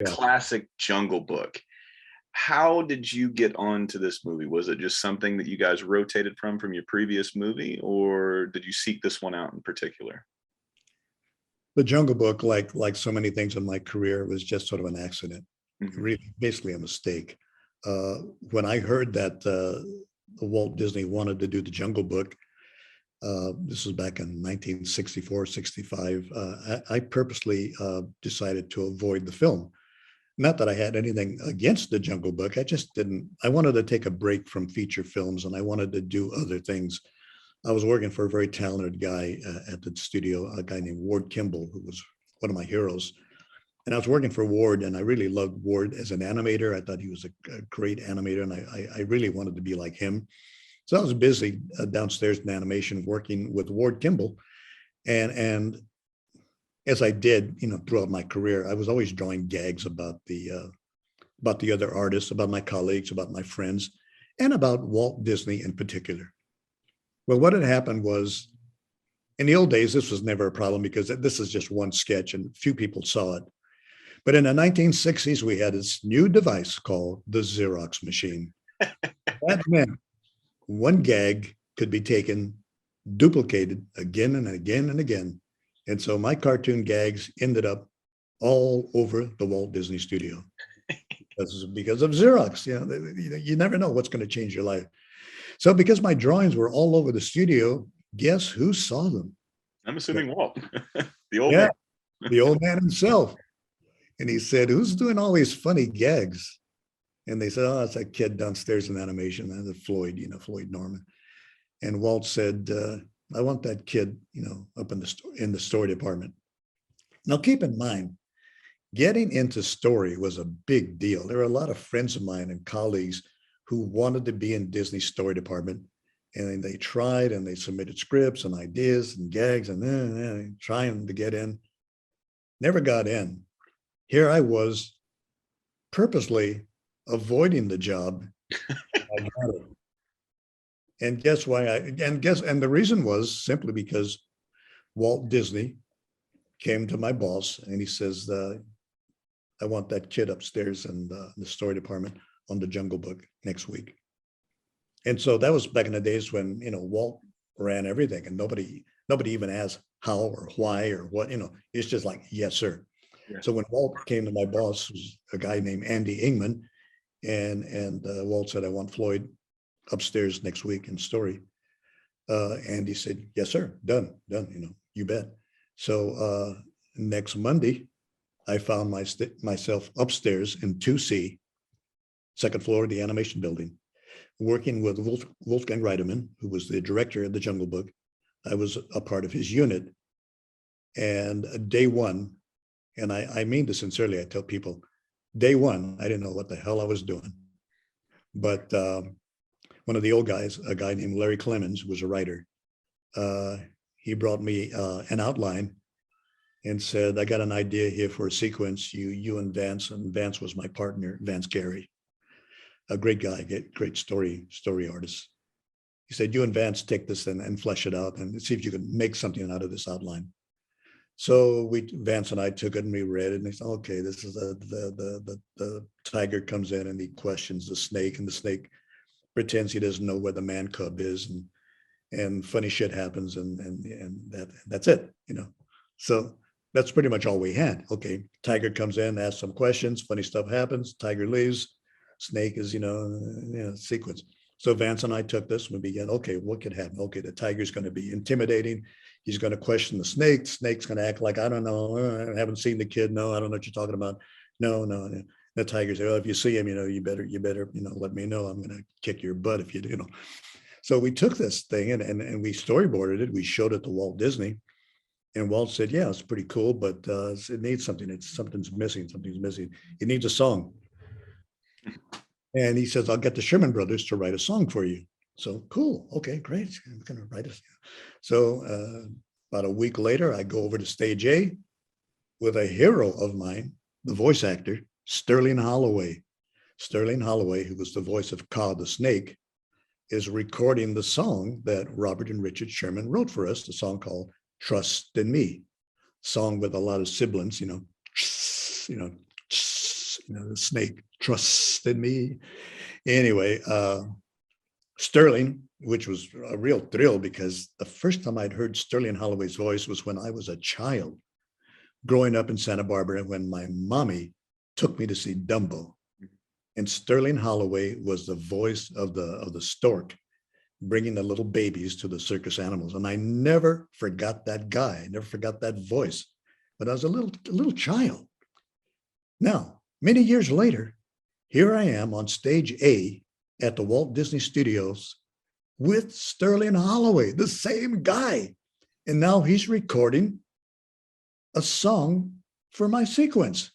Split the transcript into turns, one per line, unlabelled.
Yeah.
classic Jungle Book. How did you get onto this movie? Was it just something that you guys rotated from your previous movie, or did you seek this one out in particular?
The Jungle Book, like so many things in my career, was just sort of an accident,
Mhm.
really, basically a mistake. When I heard that Walt Disney wanted to do the Jungle Book, this was back in 1964, 65. I purposely decided to avoid the film. Not that I had anything against the Jungle Book. I just didn't. I wanted to take a break from feature films, and I wanted to do other things. I was working for a very talented guy at the studio, a guy named Ward Kimball, who was one of my heroes. And I was working for Ward, and I really loved Ward as an animator. I thought he was a great animator, and I really wanted to be like him. So I was busy downstairs in animation working with Ward Kimball. And as I did, throughout my career, I was always drawing gags about the other artists, about my colleagues, about my friends, and about Walt Disney in particular. Well, what had happened was, in the old days, this was never a problem because this is just one sketch and few people saw it. But in the 1960s, we had this new device called the Xerox machine. That meant one gag could be taken, duplicated again and again and again. And so my cartoon gags ended up all over the Walt Disney Studio. This is because of Xerox. You never know what's going to change your life. So because my drawings were all over the studio, guess who saw them?
I'm assuming Walt, the old
Yeah,
man.
the old man himself. And he said, "Who's doing all these funny gags?" And they said, "Oh, it's that kid downstairs in animation, Floyd, Floyd Norman." And Walt said, "I want that kid, up in the story department." Now, keep in mind, getting into story was a big deal. There were a lot of friends of mine and colleagues who wanted to be in Disney's story department, and they tried and they submitted scripts and ideas and gags and trying to get in, never got in. Here I was purposely avoiding the job. I got it. And guess why and the reason was simply because Walt Disney came to my boss and he says, "I want that kid upstairs in the story department on the Jungle Book next week." And so that was back in the days when, Walt ran everything and nobody even asked how or why or what, it's just like, "Yes, sir."
Yeah.
So when Walt came to my boss, was a guy named Andy Ingman, and Walt said, "I want Floyd upstairs next week in story." Andy said, "Yes, sir, done, you bet." So next Monday, I found myself upstairs in 2C, second floor of the animation building, working with Wolfgang Reiteman, who was the director of the Jungle Book. I was a part of his unit. And day one, and I mean this sincerely, I tell people, day one, I didn't know what the hell I was doing. But one of the old guys, a guy named Larry Clemens, was a writer. He brought me an outline and said, "I got an idea here for a sequence. You and Vance was my partner, Vance Gary, a great guy, great story artist." He said, "You and Vance take this and flesh it out and see if you can make something out of this outline." So Vance and I took it and we read it, and he said, "Okay, this is the tiger comes in and he questions the snake, and the snake pretends he doesn't know where the man cub is, and funny shit happens, and that's it, So that's pretty much all we had. Okay, tiger comes in, asks some questions, funny stuff happens, tiger leaves, snake is, sequence. So Vance and I took this and we began, okay, what could happen? Okay, the tiger's going to be intimidating. He's going to question the snake. The snake's going to act like, "I don't know. I haven't seen the kid. No, I don't know what you're talking about. No, no." The tiger said, "Oh, if you see him, you better, let me know. I'm going to kick your butt if you. So we took this thing and we storyboarded it. We showed it to Walt Disney. And Walt said, "Yeah, it's pretty cool, but it needs something. Something's missing. Something's missing. It needs a song." And he says, "I'll get the Sherman Brothers to write a song for you." So cool. Okay, great. I'm going to write it. So about a week later, I go over to stage A with a hero of mine, the voice actor, Sterling Holloway. Sterling Holloway, who was the voice of Ka the Snake, is recording the song that Robert and Richard Sherman wrote for us, the song called "Trust in Me," song with a lot of sibilants, The snake, trust in me. Anyway, Sterling, which was a real thrill because the first time I'd heard Sterling Holloway's voice was when I was a child growing up in Santa Barbara when my mommy took me to see Dumbo. And Sterling Holloway was the voice of the stork, bringing the little babies to the circus animals. And I never forgot that guy. I never forgot that voice. But I was a little child. Now, many years later, here I am on stage A at the Walt Disney Studios with Sterling Holloway, the same guy. And now he's recording a song for my sequence.